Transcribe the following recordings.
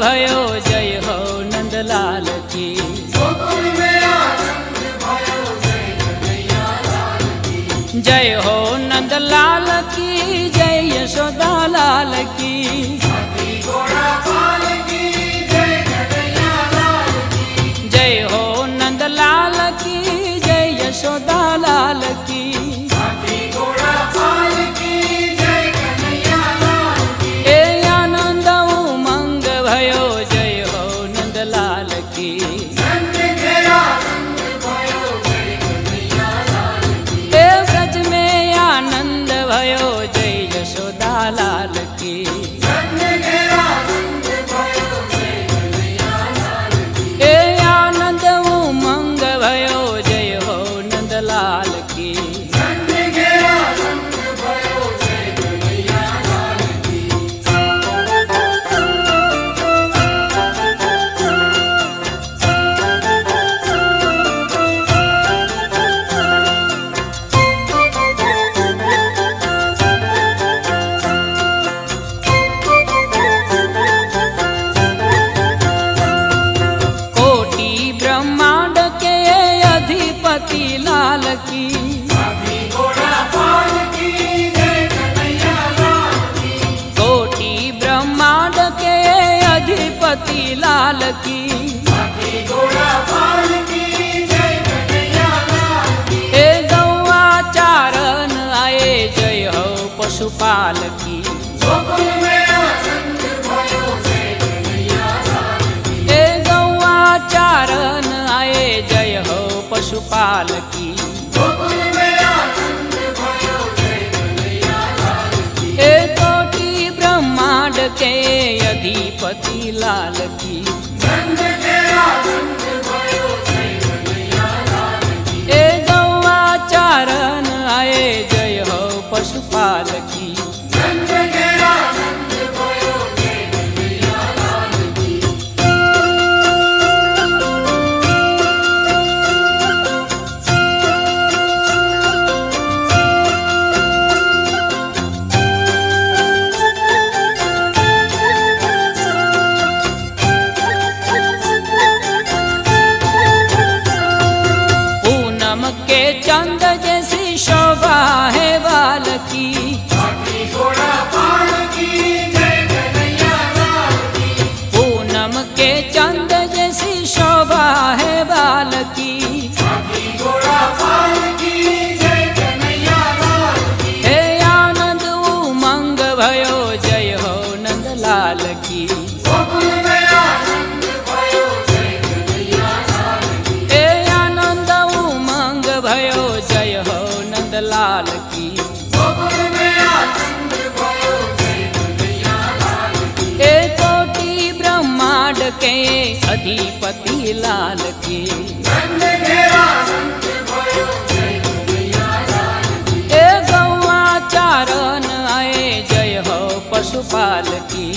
भयो जय हो नंदलाल की। जय हो नंदलाल की, जय यशोदा लाल की। जय हो नंदलाल की, जय यशोदा लाल की। ए आनंद उमंग भयो जय हो नंदलाल की। ए ब्रज में आनंद भयो जय यशोदा लाल की। ए आनंद उमंग भयो जय हो नंदलाल की। लाल की। कोटि ब्रह्मांड के अधिपति लाल की। ए गौआ चारण आए जय हो पशुपाल की। ए गौआ चारण आए जय हो पशुपाल की। ए कोटि ब्रह्मांड के अधिपति लाल की। ए गौआ चारण आए जय हो पशुपाल की। के चंद जैसी शोभा है बाल की। पूनम के चंद जैसी शोभा है बाल की। हे आनंद उमंग भयो जय हो नंदलाल की। भयो जय हो नंदलाल की। ए कोटि ब्रह्मांड के अधिपति लाल की। ए गौआ चारण आए जय हो पशुपाल की।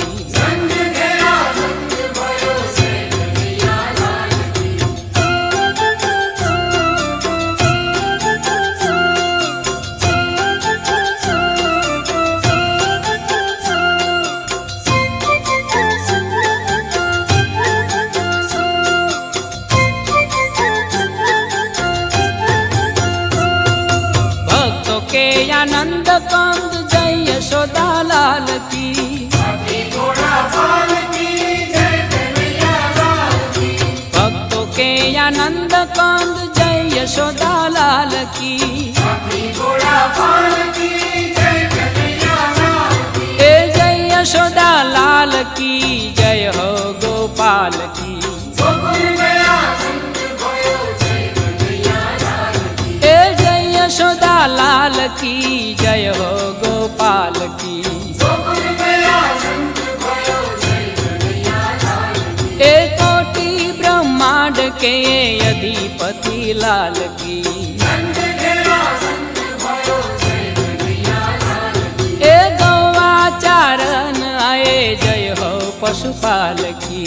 के आनंद कंद जय यशोदा लाल की। भक्तों के आनंद कंद जय यशोदा लाल की। ए जय यशोदा लाल की, जय हो गोपाल की। यशोदा लाल की, जय हो गोपाल की। ए कोटि ब्रह्मांड के अधिपति लाल की। ए गौआ चारण आए जय हो पशुपाल की।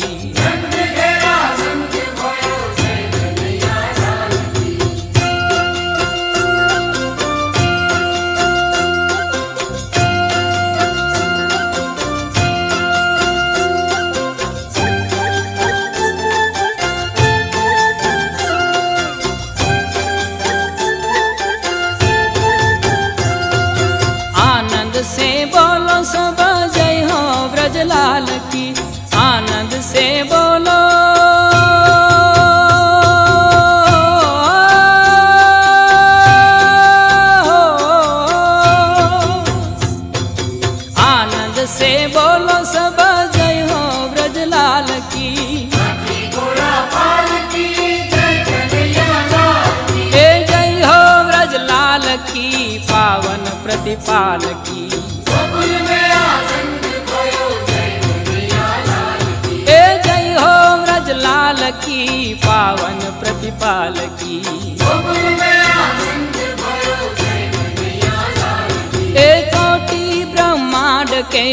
से बोलो आनंद से बोलो सब जय हो ब्रजलाल की हे जय हो ब्रजलाल की पावन प्रतिपाल की हे जय हो ब्रजलाल की पावन प्रतिपाल की हे कोटि ब्रह्मांड के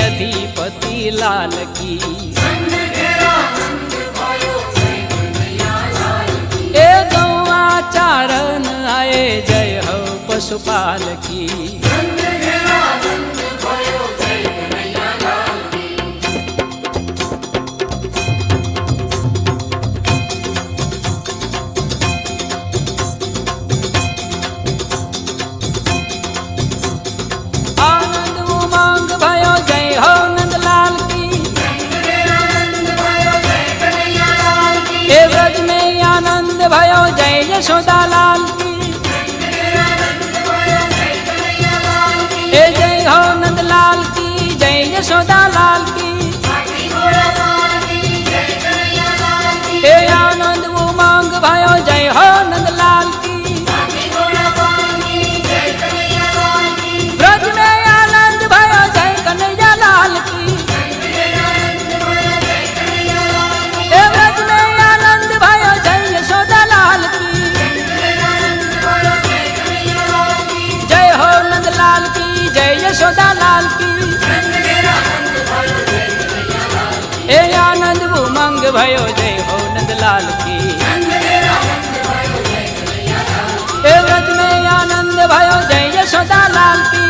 अधिपति लाल की हे गौआ चारण आए जय हो पशुपाल की आनंद उमंग भयो जय हो नंदलाल की हे ब्रज में आनंद भयो जय यशोदा लाल की हे जय हो नंदलाल की जय यशोदा लाल की हे आनंद उमंग भयो जय हो नंदलाल की ब्रज में आनंद भयो जय कन्हैया लाल की हे ब्रज में आनंद भयो जय यशोदा लाल की जय हो नंदलाल की जय यशोदा लाल की हे आनंद उमंग भयो जय हो नंदलाल की हे ब्रज में आनंद भयो जय यशोदा लाल की